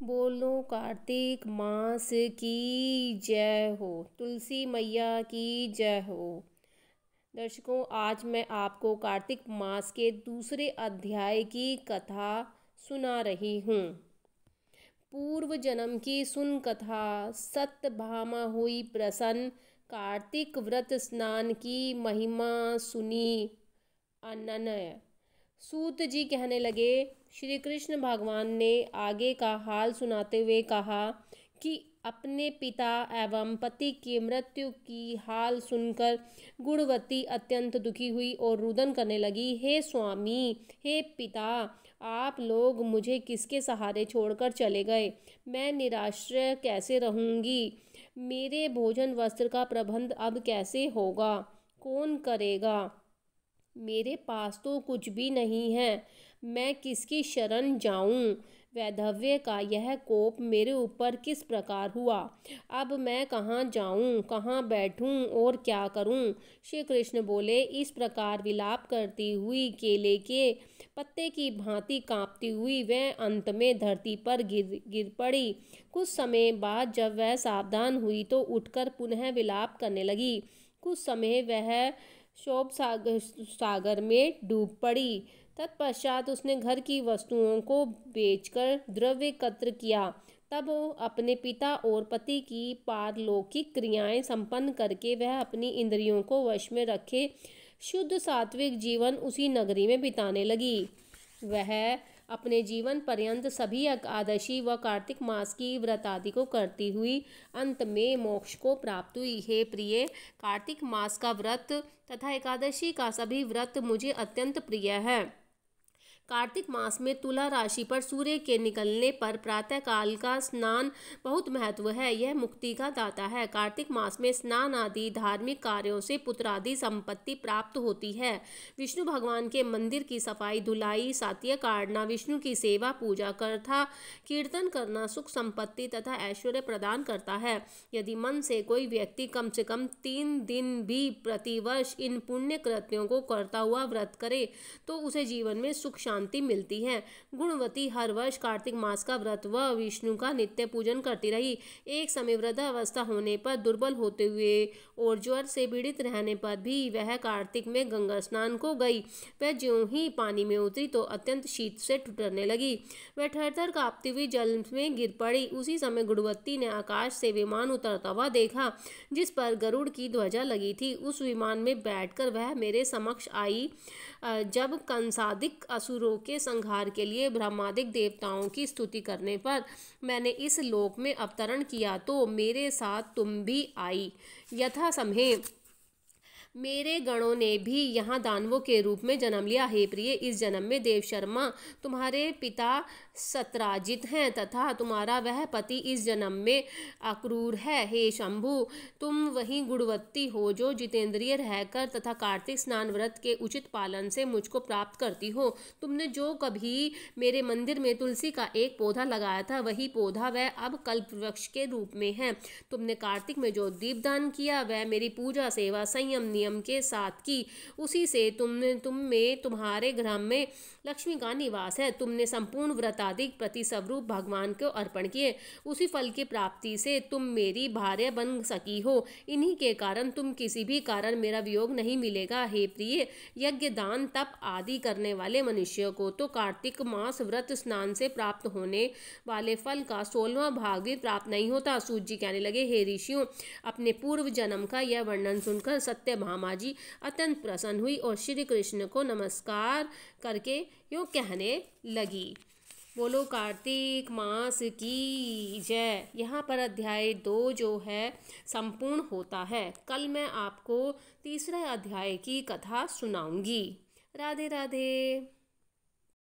बोलो कार्तिक मास की जय हो, तुलसी मैया की जय हो। दर्शकों, आज मैं आपको कार्तिक मास के दूसरे अध्याय की कथा सुना रही हूँ। पूर्व जन्म की सुन कथा, सत्यभामा हुई प्रसन्न, कार्तिक व्रत स्नान की महिमा सुनी अनन्य। सूत जी कहने लगे, श्री कृष्ण भगवान ने आगे का हाल सुनाते हुए कहा कि अपने पिता एवं पति की मृत्यु की हाल सुनकर गुणवती अत्यंत दुखी हुई और रुदन करने लगी। हे स्वामी, हे पिता, आप लोग मुझे किसके सहारे छोड़कर चले गए? मैं निराश्रय कैसे रहूंगी? मेरे भोजन वस्त्र का प्रबंध अब कैसे होगा? कौन करेगा? मेरे पास तो कुछ भी नहीं है, मैं किसकी शरण जाऊं? वैधव्य का यह कोप मेरे ऊपर किस प्रकार हुआ? अब मैं कहाँ जाऊं, कहाँ बैठूं और क्या करूं? श्री कृष्ण बोले। इस प्रकार विलाप करती हुई केले के पत्ते की भांति कांपती हुई वह अंत में धरती पर गिर पड़ी। कुछ समय बाद जब वह सावधान हुई तो उठकर पुनः विलाप करने लगी। कुछ समय वह शोभ सागर में डूब पड़ी। तत्पश्चात उसने घर की वस्तुओं को बेचकर द्रव्य एकत्र किया। तब अपने पिता और पति की पारलौकिक क्रियाएं संपन्न करके वह अपनी इंद्रियों को वश में रखे शुद्ध सात्विक जीवन उसी नगरी में बिताने लगी। वह अपने जीवन पर्यंत सभी एकादशी व कार्तिक मास की व्रत आदि को करती हुई अंत में मोक्ष को प्राप्त हुई। हे प्रिय, कार्तिक मास का व्रत तथा एकादशी का सभी व्रत मुझे अत्यंत प्रिय है। कार्तिक मास में तुला राशि पर सूर्य के निकलने पर प्रातः काल का स्नान बहुत महत्व है। यह मुक्ति का दाता है। कार्तिक मास में स्नान आदि धार्मिक कार्यों से पुत्रादि संपत्ति प्राप्त होती है। विष्णु भगवान के मंदिर की सफाई धुलाई, सात्य काटना, विष्णु की सेवा पूजा कथा कीर्तन करना सुख संपत्ति तथा ऐश्वर्य प्रदान करता है। यदि मन से कोई व्यक्ति कम से कम 3 दिन भी प्रतिवर्ष इन पुण्य कृत्यों को करता हुआ व्रत करे तो उसे जीवन में सुख शांति मिलती है। गुणवती हर वर्ष कार्तिक मास का व्रत व विष्णु का नित्य पूजन करती रही। एक समय वृद्धावस्था होने पर, दुर्बल होते हुए और ज्वर से पीड़ित रहने पर भी वह कार्तिक में गंगा स्नान को गई। वह ज्यों ही पानी में उतरी तो अत्यंत शीत से ठिठुरने लगी। वह थरथर कांपती हुई जल में गिर पड़ी। उसी समय गुणवती ने आकाश से विमान उतरता हुआ देखा जिस पर गरुड़ की ध्वजा लगी थी। उस विमान में बैठकर वह मेरे समक्ष आई। जब कंसादिक असुरों के संहार के लिए ब्रह्मादिक देवताओं की स्तुति करने पर मैंने इस लोक में अवतरण किया तो मेरे साथ तुम भी आई। यथा समय मेरे गणों ने भी यहाँ दानवों के रूप में जन्म लिया। हे प्रिय, इस जन्म में देव शर्मा तुम्हारे पिता सत्राजित हैं तथा तुम्हारा वह पति इस जन्म में अक्रूर है। हे शंभु, तुम वही गुणवती हो जो जितेंद्रिय रहकर तथा कार्तिक स्नान व्रत के उचित पालन से मुझको प्राप्त करती हो। तुमने जो कभी मेरे मंदिर में तुलसी का एक पौधा लगाया था वही पौधा वह अब कल्प वृक्ष के रूप में है। तुमने कार्तिक में जो दीपदान किया वह मेरी पूजा सेवा संयम नियम के साथ की। उसी से तुम में तुम्हारे घर में लक्ष्मी का निवास है। तुमने संपूर्ण व्रतादिक प्रति स्वरूप भगवान को अर्पण किए। उसी फल की प्राप्ति से तुम मेरी भार्या बन सकी हो। इन्हीं के कारण तुम किसी भी कारण मेरा वियोग नहीं मिलेगा। हे प्रिय, यज्ञ दान तप आदि करने वाले मनुष्यों को तो कार्तिक मास व्रत स्नान से प्राप्त होने वाले फल का 16वां भाग भी प्राप्त नहीं होता। सूत जी कहने लगे, हे ऋषियों, अपने पूर्व जन्म का यह वर्णन सुनकर सत्यभामा जी अत्यंत प्रसन्न हुई और श्री कृष्ण को नमस्कार करके यूँ कहने लगी। बोलो कार्तिक मास की जय। यहाँ पर अध्याय 2 जो है संपूर्ण होता है। कल मैं आपको तीसरे अध्याय की कथा सुनाऊंगी। राधे राधे।